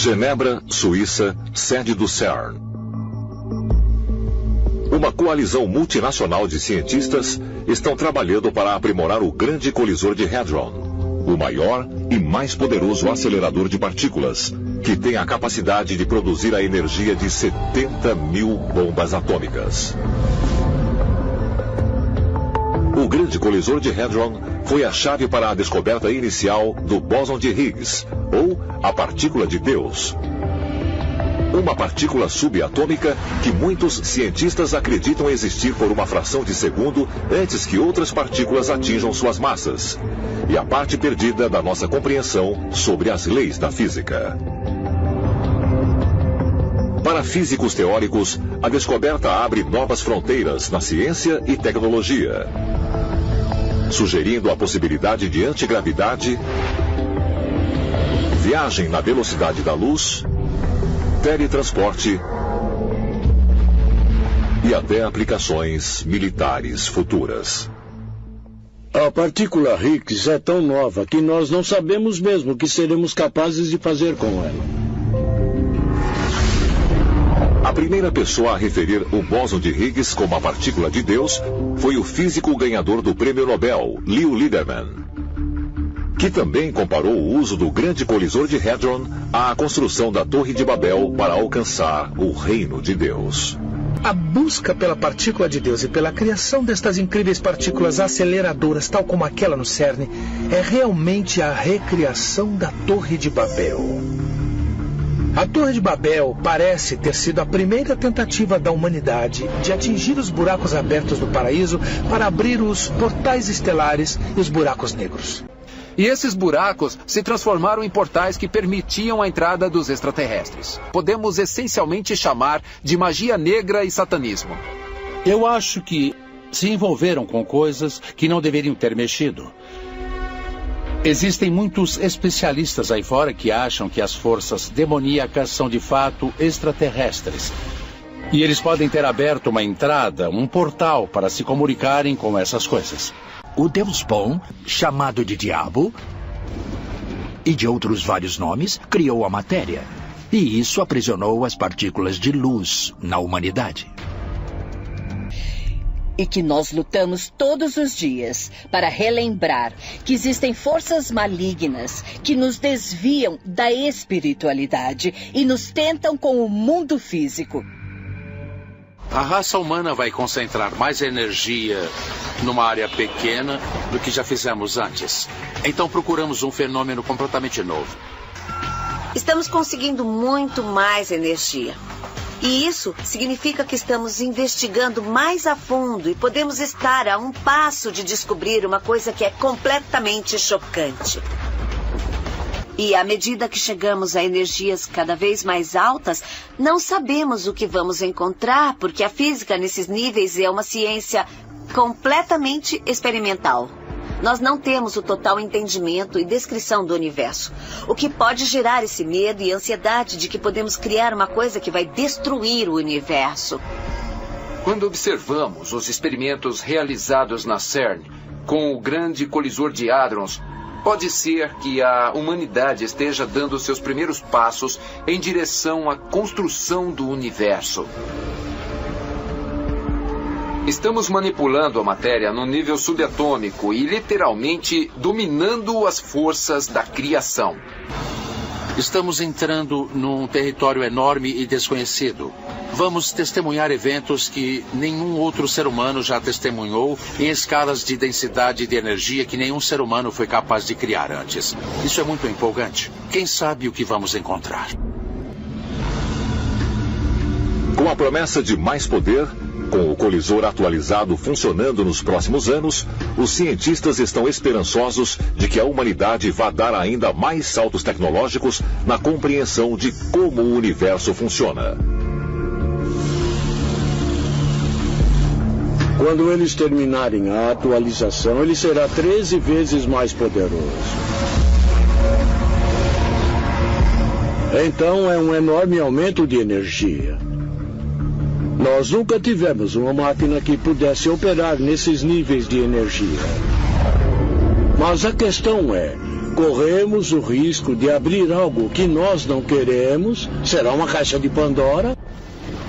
Genebra, Suíça, sede do CERN. Uma coalizão multinacional de cientistas estão trabalhando para aprimorar o Grande Colisor de Hadron, o maior e mais poderoso acelerador de partículas, que tem a capacidade de produzir a energia de 70 mil bombas atômicas. O Grande Colisor de Hadron foi a chave para a descoberta inicial do bóson de Higgs, ou a partícula de Deus. Uma partícula subatômica que muitos cientistas acreditam existir por uma fração de segundo antes que outras partículas atinjam suas massas, e a parte perdida da nossa compreensão sobre as leis da física. Para físicos teóricos, a descoberta abre novas fronteiras na ciência e tecnologia, sugerindo a possibilidade de antigravidade, viagem na velocidade da luz, teletransporte e até aplicações militares futuras. A partícula Higgs é tão nova que nós não sabemos mesmo o que seremos capazes de fazer com ela. A primeira pessoa a referir o bóson de Higgs como a partícula de Deus foi o físico ganhador do Prêmio Nobel, Leo Liederman, que também comparou o uso do Grande Colisor de Hadron à construção da Torre de Babel para alcançar o reino de Deus. A busca pela partícula de Deus e pela criação destas incríveis partículas aceleradoras, tal como aquela no CERN, é realmente a recriação da Torre de Babel. A Torre de Babel parece ter sido a primeira tentativa da humanidade de atingir os buracos abertos do paraíso para abrir os portais estelares e os buracos negros. E esses buracos se transformaram em portais que permitiam a entrada dos extraterrestres. Podemos essencialmente chamar de magia negra e satanismo. Eu acho que se envolveram com coisas que não deveriam ter mexido. Existem muitos especialistas aí fora que acham que as forças demoníacas são de fato extraterrestres. E eles podem ter aberto uma entrada, um portal para se comunicarem com essas coisas. O Deus bom, chamado de Diabo, e de outros vários nomes, criou a matéria. E isso aprisionou as partículas de luz na humanidade. E que nós lutamos todos os dias para relembrar que existem forças malignas que nos desviam da espiritualidade e nos tentam com o mundo físico. A raça humana vai concentrar mais energia numa área pequena do que já fizemos antes. Então procuramos um fenômeno completamente novo. Estamos conseguindo muito mais energia. E isso significa que estamos investigando mais a fundo e podemos estar a um passo de descobrir uma coisa que é completamente chocante. E à medida que chegamos a energias cada vez mais altas, não sabemos o que vamos encontrar, porque a física nesses níveis é uma ciência completamente experimental. Nós não temos o total entendimento e descrição do universo, o que pode gerar esse medo e ansiedade de que podemos criar uma coisa que vai destruir o universo. Quando observamos os experimentos realizados na CERN com o Grande Colisor de Hadrons, pode ser que a humanidade esteja dando seus primeiros passos em direção à construção do universo. Estamos manipulando a matéria no nível subatômico e literalmente dominando as forças da criação. Estamos entrando num território enorme e desconhecido. Vamos testemunhar eventos que nenhum outro ser humano já testemunhou em escalas de densidade de energia que nenhum ser humano foi capaz de criar antes. Isso é muito empolgante. Quem sabe o que vamos encontrar? Com a promessa de mais poder, com o colisor atualizado funcionando nos próximos anos, os cientistas estão esperançosos de que a humanidade vá dar ainda mais saltos tecnológicos na compreensão de como o universo funciona. Quando eles terminarem a atualização, ele será 13 vezes mais poderoso. Então é um enorme aumento de energia. Nós nunca tivemos uma máquina que pudesse operar nesses níveis de energia. Mas a questão é, corremos o risco de abrir algo que nós não queremos. Será uma caixa de Pandora?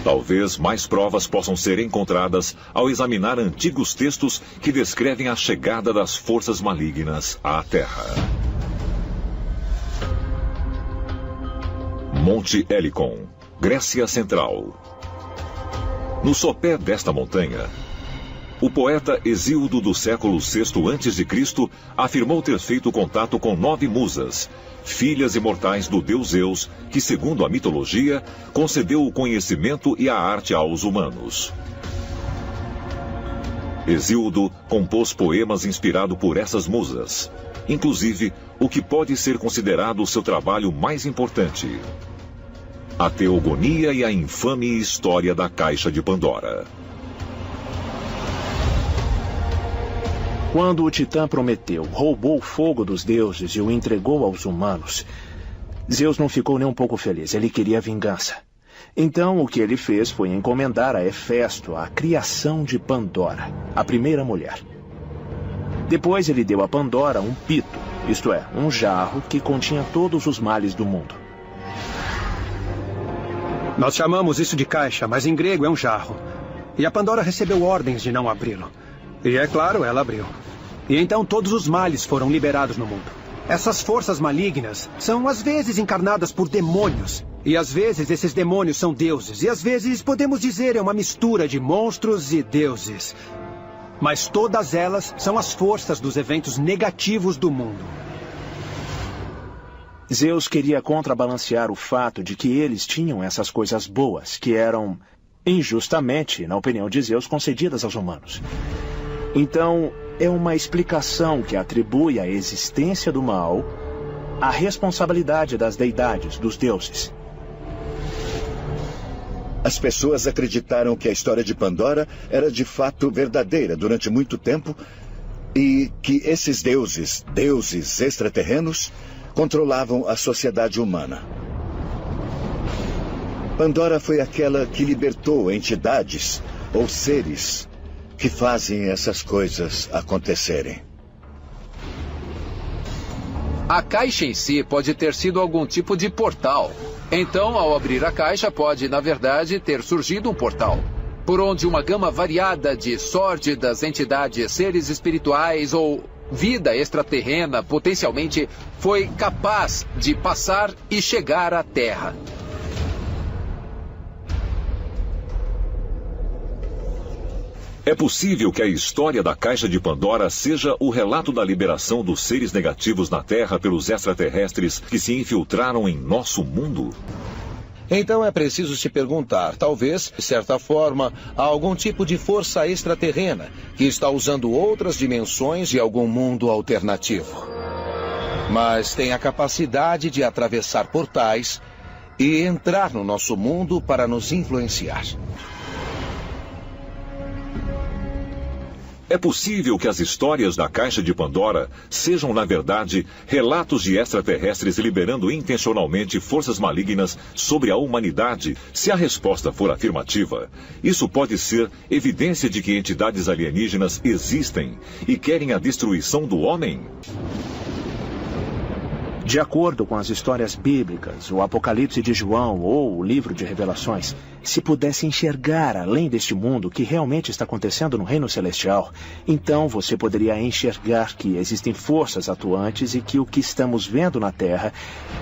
Talvez mais provas possam ser encontradas ao examinar antigos textos que descrevem a chegada das forças malignas à Terra. Monte Helicon, Grécia Central. No sopé desta montanha, o poeta Hesíodo do século VI a.C. afirmou ter feito contato com 9 musas, filhas imortais do deus Zeus, que, segundo a mitologia, concedeu o conhecimento e a arte aos humanos. Hesíodo compôs poemas inspirados por essas musas, inclusive o que pode ser considerado o seu trabalho mais importante: A Teogonia e a Infame História da Caixa de Pandora. Quando o Titã Prometeu roubou o fogo dos deuses e o entregou aos humanos, Zeus não ficou nem um pouco feliz. Ele queria vingança. Então, o que ele fez foi encomendar a Hefesto a criação de Pandora, a primeira mulher. Depois ele deu a Pandora um pito, isto é, um jarro que continha todos os males do mundo. Nós chamamos isso de caixa, mas em grego é um jarro. E a Pandora recebeu ordens de não abri-lo. E é claro, ela abriu. E então todos os males foram liberados no mundo. Essas forças malignas são às vezes encarnadas por demônios. E às vezes esses demônios são deuses. E às vezes podemos dizer é uma mistura de monstros e deuses. Mas todas elas são as forças dos eventos negativos do mundo. Zeus queria contrabalancear o fato de que eles tinham essas coisas boas, que eram injustamente, na opinião de Zeus, concedidas aos humanos. Então, é uma explicação que atribui a existência do mal à responsabilidade das deidades, dos deuses. As pessoas acreditaram que a história de Pandora era de fato verdadeira durante muito tempo e que esses deuses extraterrenos, controlavam a sociedade humana. Pandora foi aquela que libertou entidades ou seres que fazem essas coisas acontecerem. A caixa em si pode ter sido algum tipo de portal. Então, ao abrir a caixa, pode, na verdade, ter surgido um portal, por onde uma gama variada de sórdidas entidades, seres espirituais ou vida extraterrena, potencialmente, foi capaz de passar e chegar à Terra. É possível que a história da Caixa de Pandora seja o relato da liberação dos seres negativos na Terra pelos extraterrestres que se infiltraram em nosso mundo? Então é preciso se perguntar, talvez, de certa forma, há algum tipo de força extraterrena que está usando outras dimensões de algum mundo alternativo. Mas tem a capacidade de atravessar portais e entrar no nosso mundo para nos influenciar. É possível que as histórias da Caixa de Pandora sejam, na verdade, relatos de extraterrestres liberando intencionalmente forças malignas sobre a humanidade? Se a resposta for afirmativa, isso pode ser evidência de que entidades alienígenas existem e querem a destruição do homem? De acordo com as histórias bíblicas, o Apocalipse de João ou o Livro de Revelações, se pudesse enxergar além deste mundo o que realmente está acontecendo no Reino Celestial, então você poderia enxergar que existem forças atuantes e que o que estamos vendo na Terra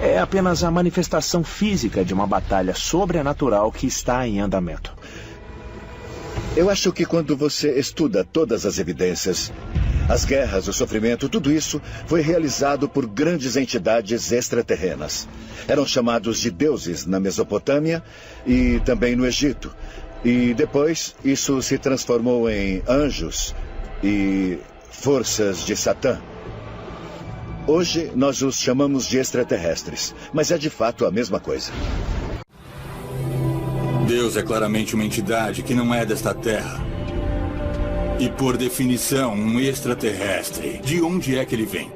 é apenas a manifestação física de uma batalha sobrenatural que está em andamento. Eu acho que quando você estuda todas as evidências, as guerras, o sofrimento, tudo isso foi realizado por grandes entidades extraterrenas. Eram chamados de deuses na Mesopotâmia e também no Egito. E depois isso se transformou em anjos e forças de Satã. Hoje nós os chamamos de extraterrestres, mas é de fato a mesma coisa. Deus é claramente uma entidade que não é desta terra. E, por definição, um extraterrestre. De onde é que ele vem?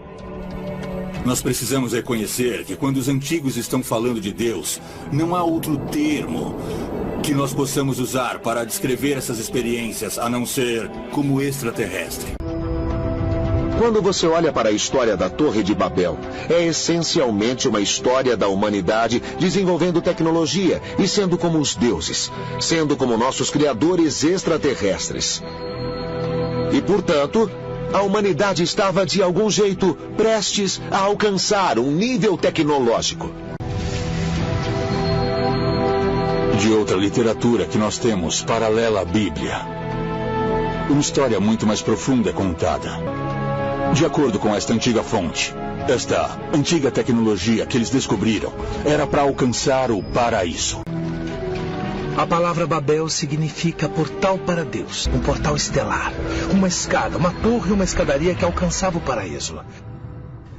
Nós precisamos reconhecer que quando os antigos estão falando de Deus, não há outro termo que nós possamos usar para descrever essas experiências, a não ser como extraterrestre. Quando você olha para a história da Torre de Babel, é essencialmente uma história da humanidade desenvolvendo tecnologia e sendo como os deuses, sendo como nossos criadores extraterrestres. E, portanto, a humanidade estava, de algum jeito, prestes a alcançar um nível tecnológico. De outra literatura que nós temos, paralela à Bíblia, uma história muito mais profunda é contada. De acordo com esta antiga fonte, esta antiga tecnologia que eles descobriram era para alcançar o paraíso. A palavra Babel significa portal para Deus, um portal estelar, uma escada, uma torre, uma escadaria que alcançava o paraíso.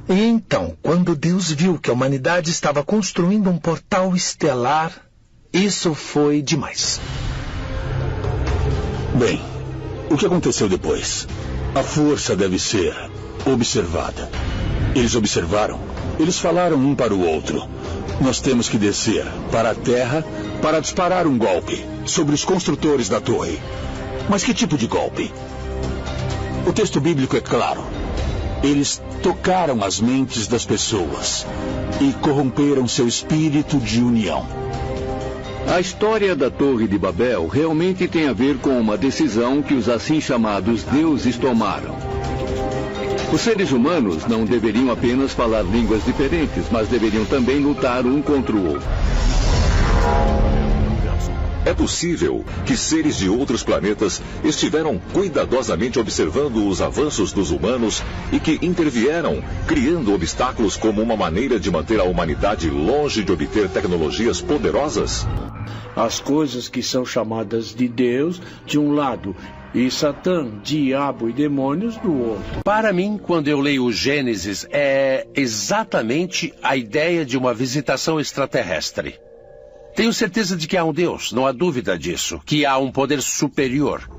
E então, quando Deus viu que a humanidade estava construindo um portal estelar, isso foi demais. Bem, o que aconteceu depois? A força deve ser observada. Eles observaram, eles falaram um para o outro. Nós temos que descer para a terra para disparar um golpe sobre os construtores da torre. Mas que tipo de golpe? O texto bíblico é claro. Eles tocaram as mentes das pessoas e corromperam seu espírito de união. A história da Torre de Babel realmente tem a ver com uma decisão que os assim chamados deuses tomaram. Os seres humanos não deveriam apenas falar línguas diferentes, mas deveriam também lutar um contra o outro. É possível que seres de outros planetas estiveram cuidadosamente observando os avanços dos humanos e que intervieram, criando obstáculos como uma maneira de manter a humanidade longe de obter tecnologias poderosas? As coisas que são chamadas de Deus, de um lado, e Satã, diabo e demônios do outro. Para mim, quando eu leio o Gênesis, é exatamente a ideia de uma visitação extraterrestre. Tenho certeza de que há um Deus, não há dúvida disso, que há um poder superior.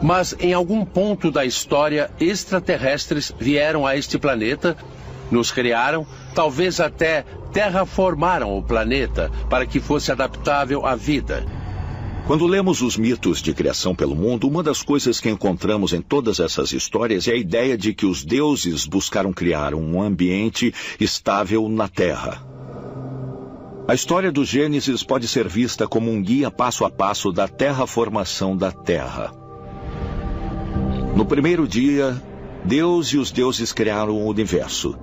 Mas em algum ponto da história, extraterrestres vieram a este planeta, nos criaram, talvez até terraformaram o planeta para que fosse adaptável à vida. Quando lemos os mitos de criação pelo mundo, uma das coisas que encontramos em todas essas histórias é a ideia de que os deuses buscaram criar um ambiente estável na Terra. A história do Gênesis pode ser vista como um guia passo a passo da terraformação da Terra. No primeiro dia, Deus e os deuses criaram o universo.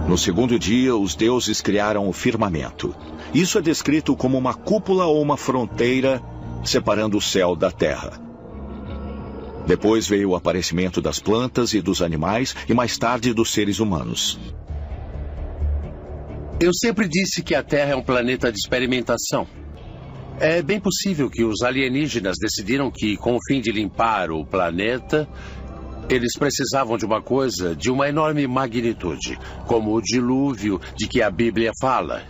No segundo dia, os deuses criaram o firmamento. Isso é descrito como uma cúpula ou uma fronteira separando o céu da terra. Depois veio o aparecimento das plantas e dos animais e mais tarde dos seres humanos. Eu sempre disse que a Terra é um planeta de experimentação. É bem possível que os alienígenas decidiram que, com o fim de limpar o planeta, eles precisavam de uma coisa de uma enorme magnitude, como o dilúvio de que a Bíblia fala.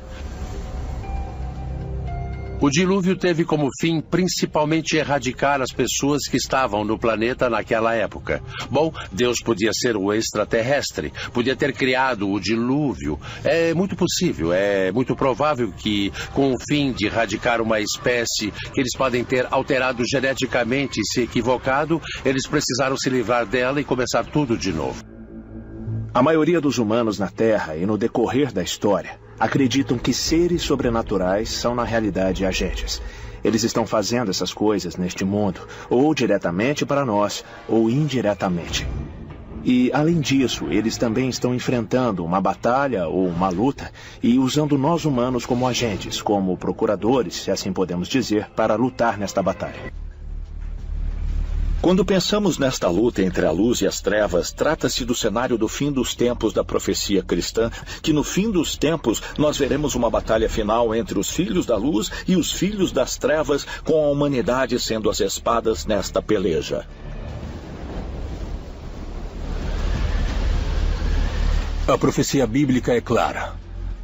O dilúvio teve como fim principalmente erradicar as pessoas que estavam no planeta naquela época. Bom, Deus podia ser o extraterrestre, podia ter criado o dilúvio. É muito possível, é muito provável que, com o fim de erradicar uma espécie que eles podem ter alterado geneticamente e se equivocado, eles precisaram se livrar dela e começar tudo de novo. A maioria dos humanos na Terra e no decorrer da história acreditam que seres sobrenaturais são na realidade agentes. Eles estão fazendo essas coisas neste mundo, ou diretamente para nós, ou indiretamente. E, além disso, eles também estão enfrentando uma batalha ou uma luta e usando nós humanos como agentes, como procuradores, se assim podemos dizer, para lutar nesta batalha. Quando pensamos nesta luta entre a luz e as trevas, trata-se do cenário do fim dos tempos da profecia cristã, que no fim dos tempos nós veremos uma batalha final entre os filhos da luz e os filhos das trevas, com a humanidade sendo as espadas nesta peleja. A profecia bíblica é clara.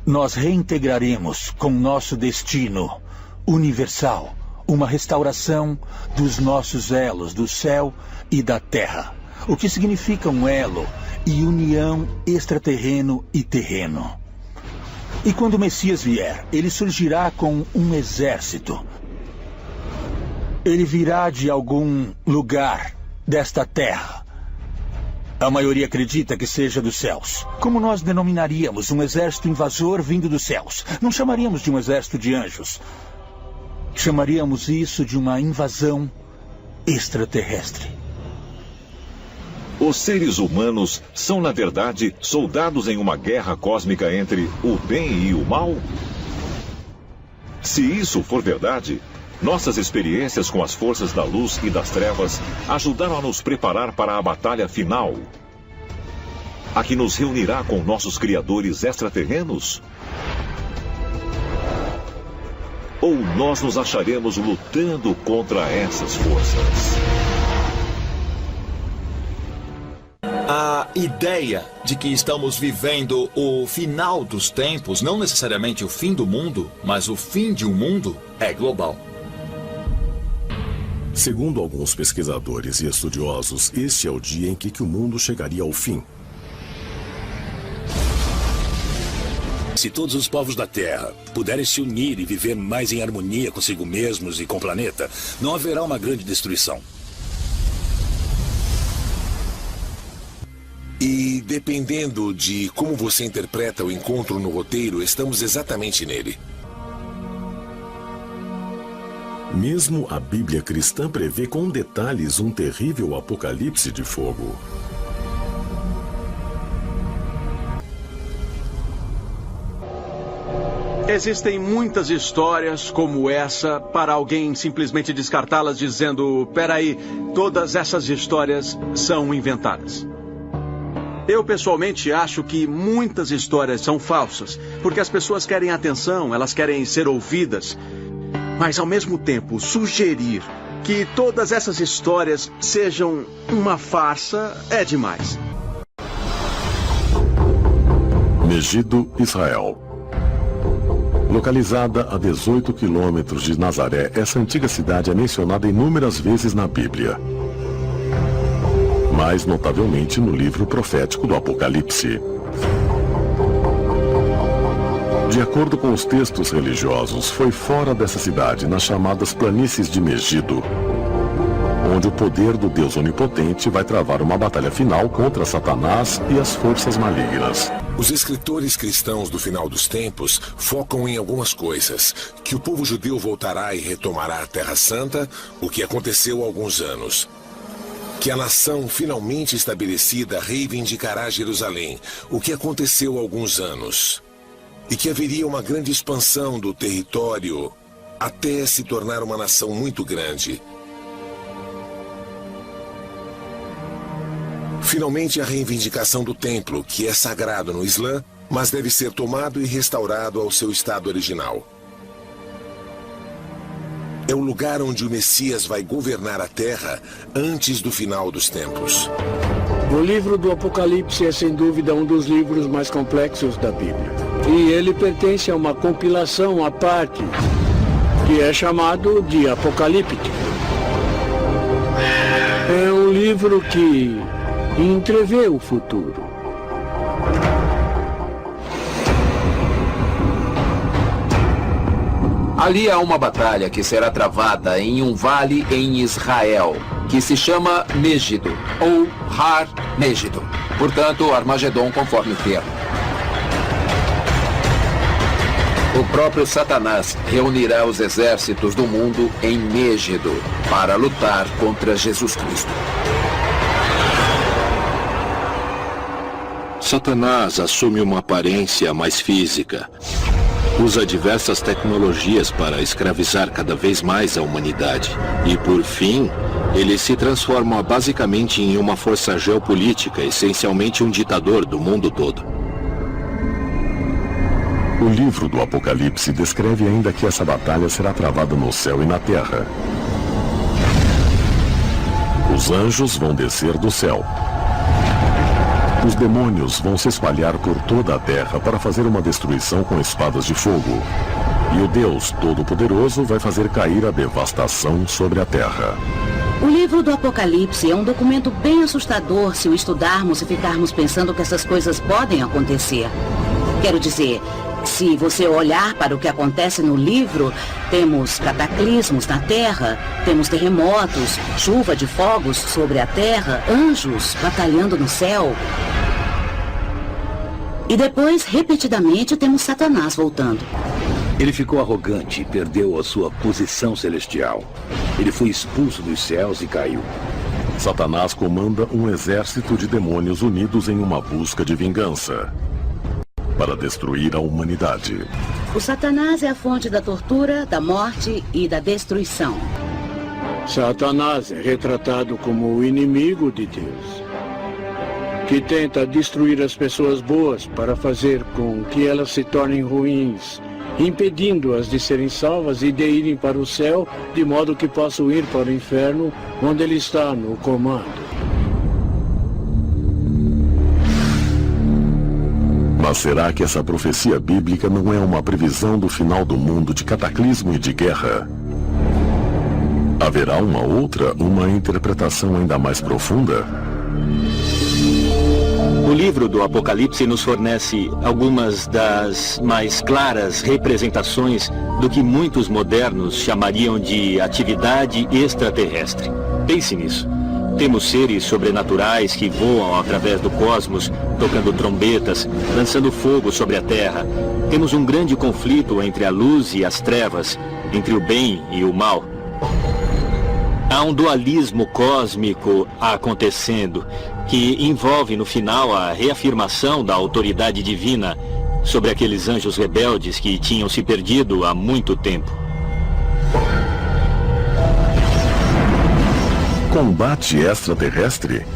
Nós reintegraremos com nosso destino universal uma restauração dos nossos elos do céu e da terra. O que significa um elo e união extraterreno e terreno. E quando o Messias vier, ele surgirá com um exército. Ele virá de algum lugar desta terra. A maioria acredita que seja dos céus. Como nós denominaríamos um exército invasor vindo dos céus? Não chamaríamos de um exército de anjos. Chamaríamos isso de uma invasão extraterrestre. Os seres humanos são, na verdade, soldados em uma guerra cósmica entre o bem e o mal? Se isso for verdade, nossas experiências com as forças da luz e das trevas ajudaram a nos preparar para a batalha final, a que nos reunirá com nossos criadores extraterrenos? Ou nós nos acharemos lutando contra essas forças? A ideia de que estamos vivendo o final dos tempos, não necessariamente o fim do mundo, mas o fim de um mundo, é global. Segundo alguns pesquisadores e estudiosos, este é o dia em que o mundo chegaria ao fim. Se todos os povos da Terra puderem se unir e viver mais em harmonia consigo mesmos e com o planeta, não haverá uma grande destruição. E dependendo de como você interpreta o encontro no roteiro, estamos exatamente nele. Mesmo a Bíblia cristã prevê com detalhes um terrível apocalipse de fogo. Existem muitas histórias como essa para alguém simplesmente descartá-las dizendo: peraí, todas essas histórias são inventadas. Eu pessoalmente acho que muitas histórias são falsas, porque as pessoas querem atenção, elas querem ser ouvidas. Mas ao mesmo tempo, sugerir que todas essas histórias sejam uma farsa é demais. Megido, Israel. Localizada a 18 quilômetros de Nazaré, essa antiga cidade é mencionada inúmeras vezes na Bíblia. Mais notavelmente no livro profético do Apocalipse. De acordo com os textos religiosos, foi fora dessa cidade, nas chamadas planícies de Megido, onde o poder do Deus Onipotente vai travar uma batalha final contra Satanás e as forças malignas. Os escritores cristãos do final dos tempos focam em algumas coisas: que o povo judeu voltará e retomará a Terra Santa, o que aconteceu há alguns anos. Que a nação finalmente estabelecida reivindicará Jerusalém, o que aconteceu há alguns anos. E que haveria uma grande expansão do território até se tornar uma nação muito grande. Finalmente, a reivindicação do templo, que é sagrado no Islã, mas deve ser tomado e restaurado ao seu estado original. É o lugar onde o Messias vai governar a Terra antes do final dos tempos. O livro do Apocalipse é sem dúvida um dos livros mais complexos da Bíblia. E ele pertence a uma compilação à parte, que é chamado de Apocalíptico. É um livro que entrevê o futuro. Ali há uma batalha que será travada em um vale em Israel, que se chama Megido, ou Har Megido. Portanto, Armagedon conforme o termo. O próprio Satanás reunirá os exércitos do mundo em Megido para lutar contra Jesus Cristo. Satanás assume uma aparência mais física. Usa diversas tecnologias para escravizar cada vez mais a humanidade. E, por fim, ele se transforma basicamente em uma força geopolítica, essencialmente um ditador do mundo todo. O livro do Apocalipse descreve ainda que essa batalha será travada no céu e na terra. Os anjos vão descer do céu. Os demônios vão se espalhar por toda a terra para fazer uma destruição com espadas de fogo. E o Deus Todo-Poderoso vai fazer cair a devastação sobre a terra. O livro do Apocalipse é um documento bem assustador se o estudarmos e ficarmos pensando que essas coisas podem acontecer. Quero dizer, Se você olhar para o que acontece no livro, temos cataclismos na Terra, temos terremotos, chuva de fogos sobre a Terra, anjos batalhando no céu. E depois, repetidamente, temos Satanás voltando. Ele ficou arrogante e perdeu a sua posição celestial. Ele foi expulso dos céus e caiu. Satanás comanda um exército de demônios unidos em uma busca de vingança para destruir a humanidade. O Satanás é a fonte da tortura, da morte e da destruição. Satanás é retratado como o inimigo de Deus, que tenta destruir as pessoas boas para fazer com que elas se tornem ruins, impedindo-as de serem salvas e de irem para o céu, de modo que possam ir para o inferno, onde ele está no comando. Mas será que essa profecia bíblica não é uma previsão do final do mundo, de cataclismo e de guerra? Haverá uma interpretação ainda mais profunda? O livro do Apocalipse nos fornece algumas das mais claras representações do que muitos modernos chamariam de atividade extraterrestre. Pense nisso. Temos seres sobrenaturais que voam através do cosmos, tocando trombetas, lançando fogo sobre a Terra. Temos um grande conflito entre a luz e as trevas, entre o bem e o mal. Há um dualismo cósmico acontecendo, que envolve no final a reafirmação da autoridade divina sobre aqueles anjos rebeldes que tinham se perdido há muito tempo. Combate extraterrestre?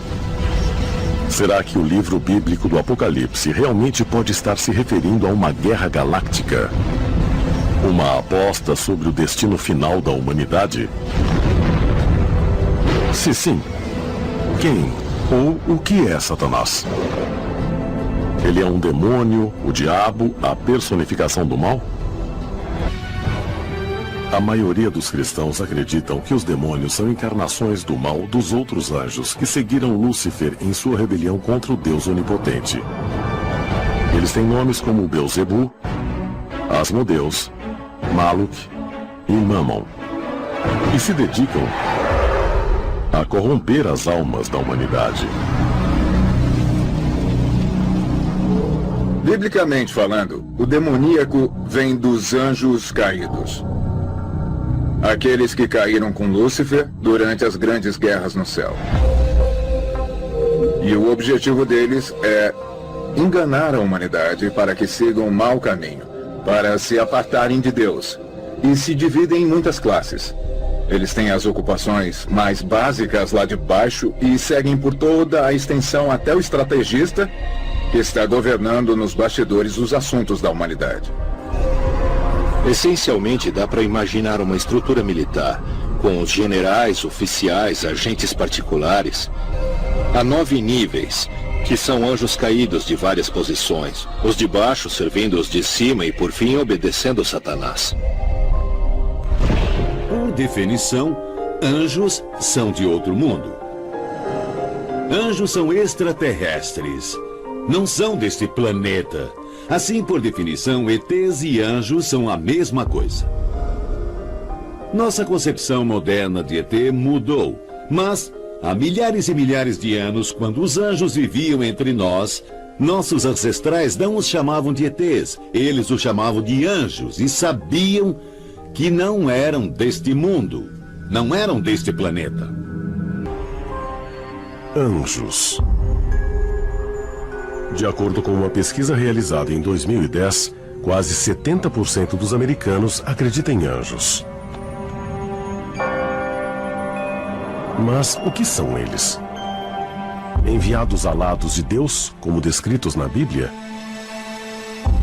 Será que o livro bíblico do Apocalipse realmente pode estar se referindo a uma guerra galáctica? Uma aposta sobre o destino final da humanidade? Se sim, quem ou o que é Satanás? Ele é um demônio, o diabo, a personificação do mal? A maioria dos cristãos acreditam que os demônios são encarnações do mal dos outros anjos que seguiram Lúcifer em sua rebelião contra o Deus onipotente. Eles têm nomes como Beelzebu, Asmodeus, Maluk e Mammon, e se dedicam a corromper as almas da humanidade. Biblicamente falando, o demoníaco vem dos anjos caídos. Aqueles que caíram com Lúcifer durante as grandes guerras no céu. E o objetivo deles é enganar a humanidade para que sigam um mau caminho, para se apartarem de Deus. E se dividem em muitas classes. Eles têm as ocupações mais básicas lá de baixo e seguem por toda a extensão até o estrategista, que está governando nos bastidores os assuntos da humanidade. Essencialmente, dá para imaginar uma estrutura militar, com os generais, oficiais, agentes particulares. Há 9 níveis, que são anjos caídos de várias posições. Os de baixo servindo os de cima e, por fim, obedecendo Satanás. Por definição, anjos são de outro mundo. Anjos são extraterrestres. Não são deste planeta. Assim, por definição, ETs e anjos são a mesma coisa. Nossa concepção moderna de ET mudou, mas há milhares e milhares de anos, quando os anjos viviam entre nós, nossos ancestrais não os chamavam de ETs, eles os chamavam de anjos e sabiam que não eram deste mundo, não eram deste planeta. Anjos. De acordo com uma pesquisa realizada em 2010, quase 70% dos americanos acreditam em anjos. Mas o que são eles? Enviados alados de Deus, como descritos na Bíblia?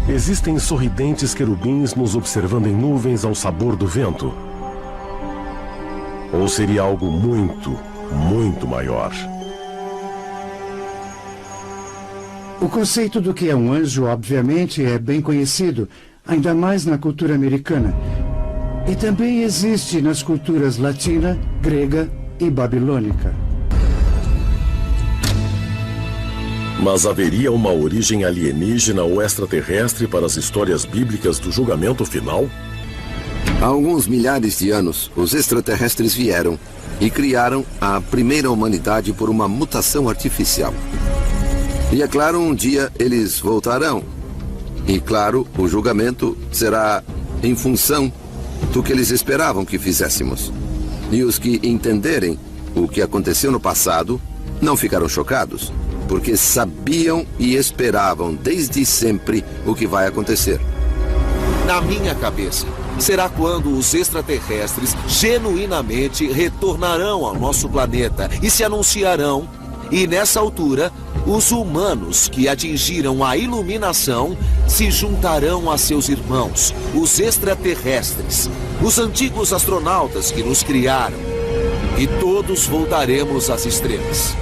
Existem sorridentes querubins nos observando em nuvens ao sabor do vento? Ou seria algo muito, muito maior? O conceito do que é um anjo, obviamente, é bem conhecido, ainda mais na cultura americana. E também existe nas culturas latina, grega e babilônica. Mas haveria uma origem alienígena ou extraterrestre para as histórias bíblicas do julgamento final? Há alguns milhares de anos, os extraterrestres vieram e criaram a primeira humanidade por uma mutação artificial. E é claro, um dia eles voltarão. E claro, o julgamento será em função do que eles esperavam que fizéssemos. E os que entenderem o que aconteceu no passado não ficaram chocados, porque sabiam e esperavam desde sempre o que vai acontecer. Na minha cabeça, será quando os extraterrestres genuinamente retornarão ao nosso planeta e se anunciarão, e nessa altura, os humanos que atingiram a iluminação se juntarão a seus irmãos, os extraterrestres, os antigos astronautas que nos criaram, e todos voltaremos às estrelas.